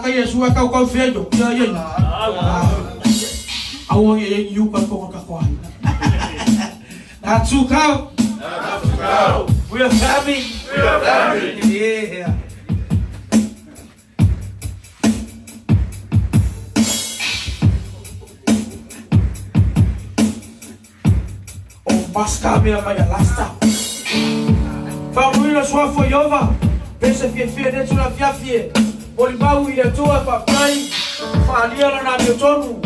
Yesu akauka fejo yeye awo yeye yuko kwa kwa Natsukao we are family yeah oh basta me ya lasta Famille soit foyova pese fie de tu la fie Olibau ile toa papai falia na biotonu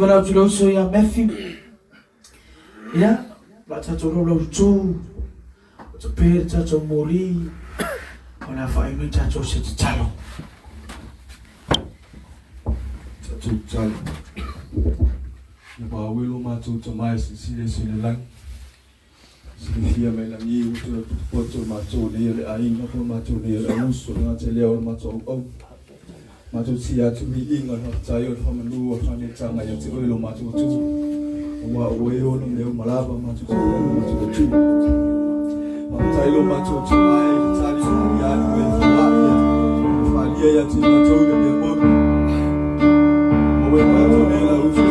Tuana tulo so ya Matthew. Ya, batato lo tu. Tupere tato mori. Ona fa imi tato se talo. Tato talo. Ba wilo matu to mai sile lang. Sile mai lang yi utu poto matu ne ai no ko matu ne amuso na tele o matu o. Matu sia tu mi inga no tayo ho manu o fane tanga yo ti wilo matu tu. Wa weo no ne malaba matu tu matu tu. Tayo matu tu mai tali ya no e fa ya ti matu ne mo. O matu ne la utu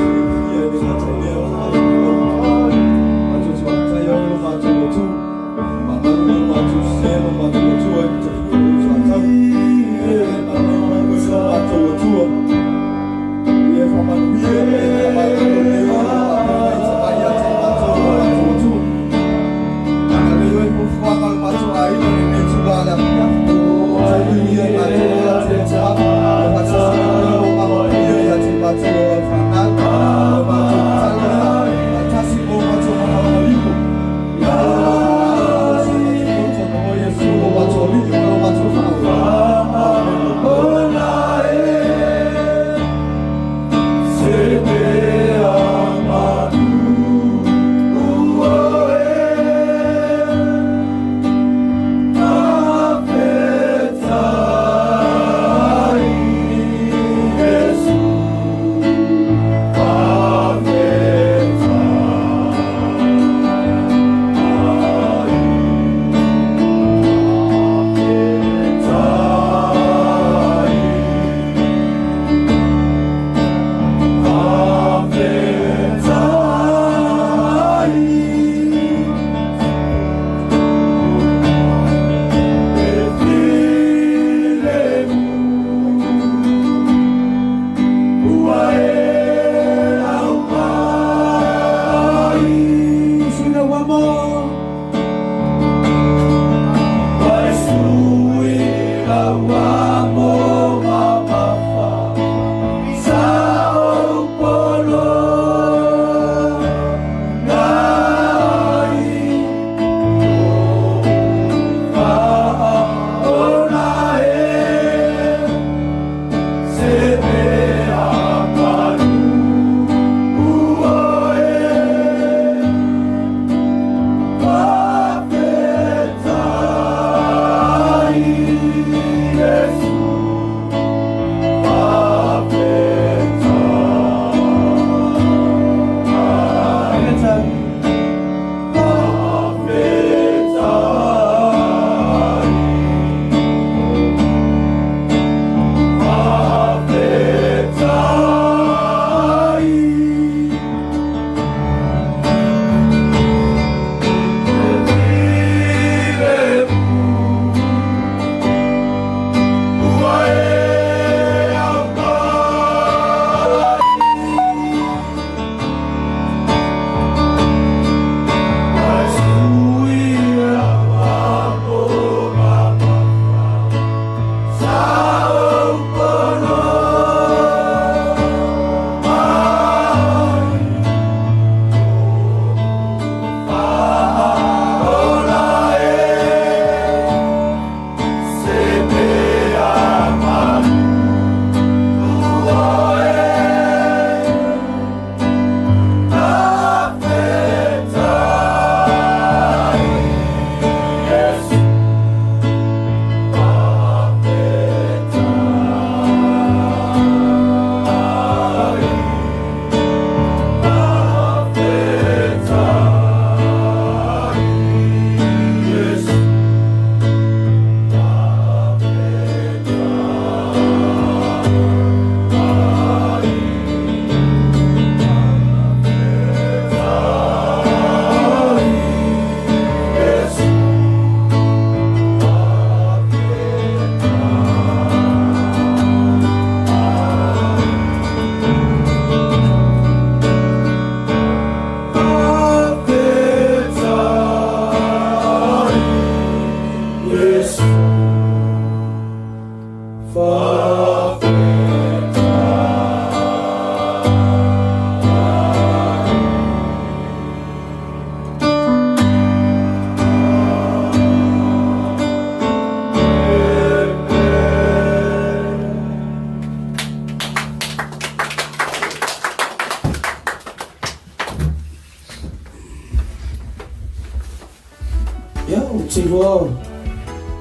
Oh,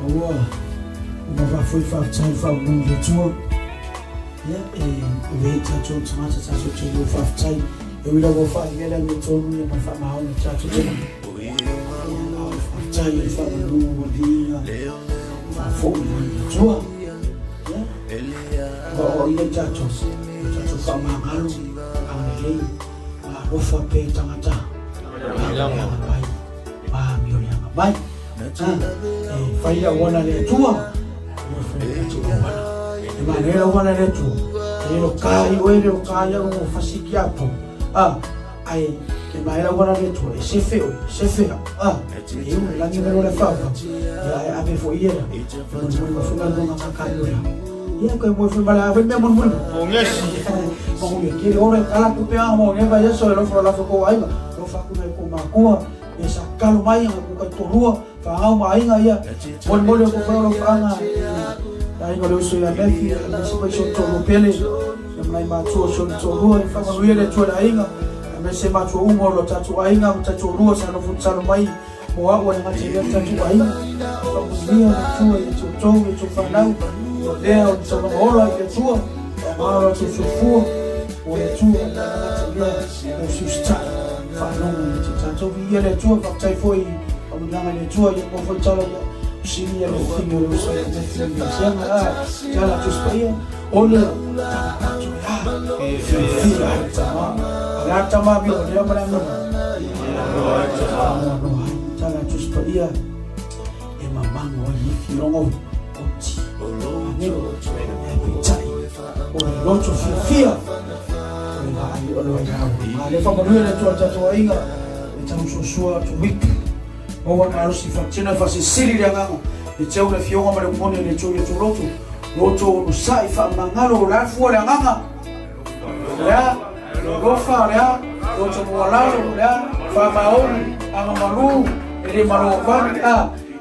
wow. Uma foi faftai fa mu le tua. Ya e chacho tsama chacho chu faftai. E wila go fa yela ni tonu ya fa ma ho chacho chu. Faftai fa mu dia. Fa fo ni tua. Ya. Oh, ya chacho. Chacho fa ma halu. Ang lo fa pe tangata. Ma mi ya bai. Faida wana le tua. Manera wana le tua. Lelo kai wele o kai o fasiki apo. Ai ke manera wana le tua. Se feo. Eu langi me le fa. Ya ave fo iera. Mo fo la no makakanyo ya. Ya ko mo fo bala ave me mo mo. Yes. Mo ke ora kala tu pe amo ne va eso lo fo la fo ko ai. Lo fa ku mai ko makua. Esa kalo mai ku ka torua. Fahau mainga ia mole ko fora fanga dai ko luso ya mefi na sipa shoto no pele na mai ma tuo shoto ro e fanga ruele tuo da inga na se ma tuo umo lo tatu ainga tatu ro sa no futsalo mai mo wa na mate ya tatu ainga ko dia na tuo e tuo e tuo fanau o leo so no ola e tuo ma ro tu sufu o e tuo na mate ya o susta fanau tatu ia le tuo fa tai foi Nanga le tua ya ko chala ya sini ya lo fingo lo so ya fingo sianga chala tu spaya ole ya tama bi ole ya mana chala tu spaya e mamango ni filongo oti ne pichai ole lo tu fia ole ya ale fa mo le tua tua inga tamu so tu wik Owa malu si faktina fa sili dia nganga. E teu le fionga male mone le teu le tuloto. Loto no sai fa mangalo la fu le nganga. Ya, lo fa ya, loto mo lalo ya, fa maoni anga malu, ele malo fa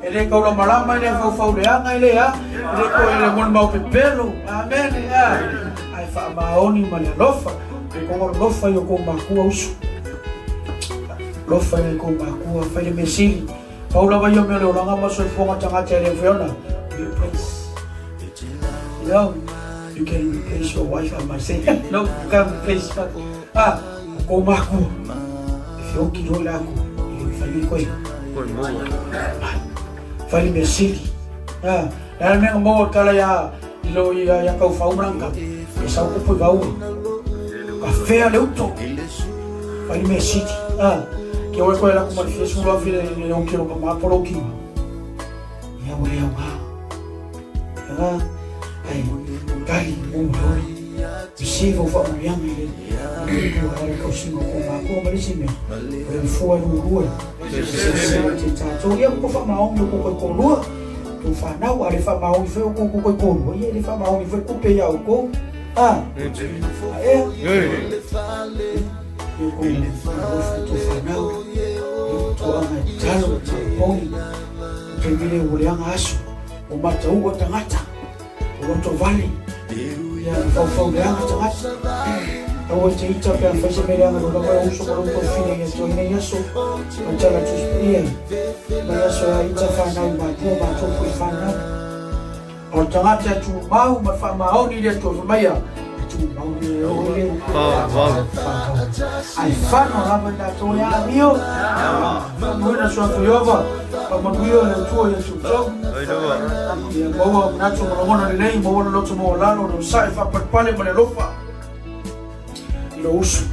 ele ko lo malama ele fa le anga ele ya. Ele ko ele mon mau pepelo. Amen ya. Ai fa maoni male lofa. Ko lofa yo ko makua usu. Lofa le ko makua fa le mesili Paula ba yo me lo langa mo so fonga tanga tele fiona be praise you can replace your wife and say no can replace ko maku if you kilo lako fa ni ko fa le mesili la me mo kala ya lo ya ka fa umranka sa ko po ba u ka fe ale uto fa le mesili que eu escolhi lá como fez um love ele não quero para por o que ya o leo ai cari se vou falar bem ele eu vou sim com mas sim ele foi no rua então eu vou falar mal eu vou com rua tu fala não ele fala mal foi com e ele fala mal foi com peia o com tu fanau tu anga talo poni pengine ulianga aso o mata ugo tangata o to vale ya fa ulianga tangata o te ita pe fa se merianga no ba uso ko ko fine ya to ne yaso o tala tu spia ba yaso ya ita fanau ba to fu fanau o tangata tu mau ma fa mau ni de to maya ai fano ramanda to ya mio mwana swa tuyova pamoja na tuo ya chuto bobo nacho mwana nei bobo loto mo lalo no sai fa pale mole lofa lo usu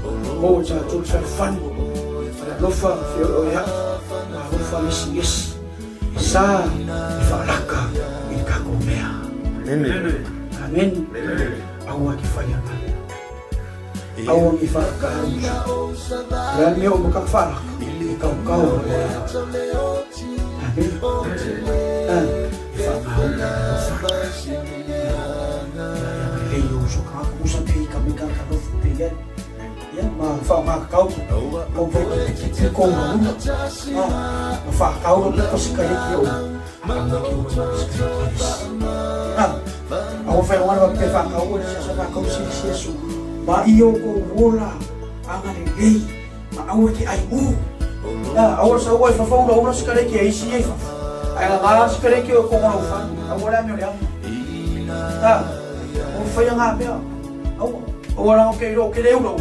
bobo cha to cha fani lofa ya lofa misi sa falaka ikagomea amen au akifanya au akifaka yani leo mkafara ikao leo shuka usapika mikaka lofu pia ya ma fa ma kau ko ko fa kau ko sikariki o au fa wana pe fa kau ko sa kau si ma iyo ko wola anga lei ma au ki ai au sa wa fa fa ora sikariki ai si Ai nga sekali ki ko ngolo fa. Awala mi ya. O fa ya nga me. Awala ko kero ke leu lo.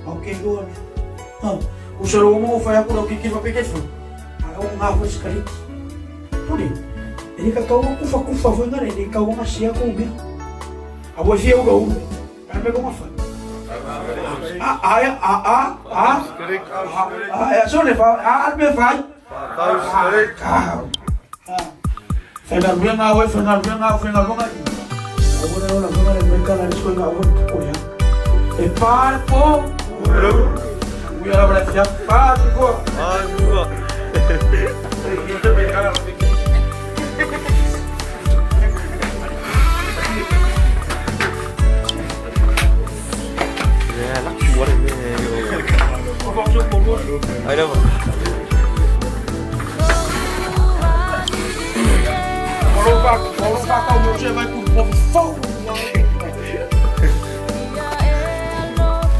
O kero. Usalo mo fa ya ko ki ki fa pe ke fa. Aga nga fa sekali. Pudi. Ele ka kau kufa foi ngare ele kau masia ko me. Abo fia o go. Ai me como fa. Eso le fa, me fa. Final bien agua, final bien agua. Ahora no la forma de mercado la escuela agua, oye. El parco. Voy a la brecha, parco. Ở đâu mà? Colocar o meu dia vai com o povo fogo.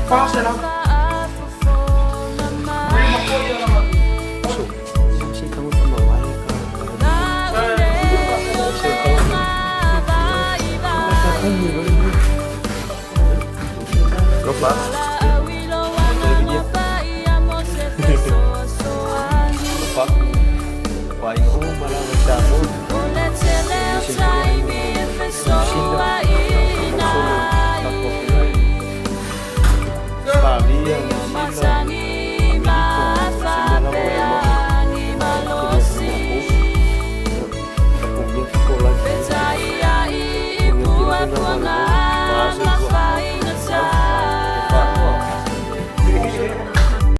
Passa lá. Lupa. Lupa. Wah, ini malah macam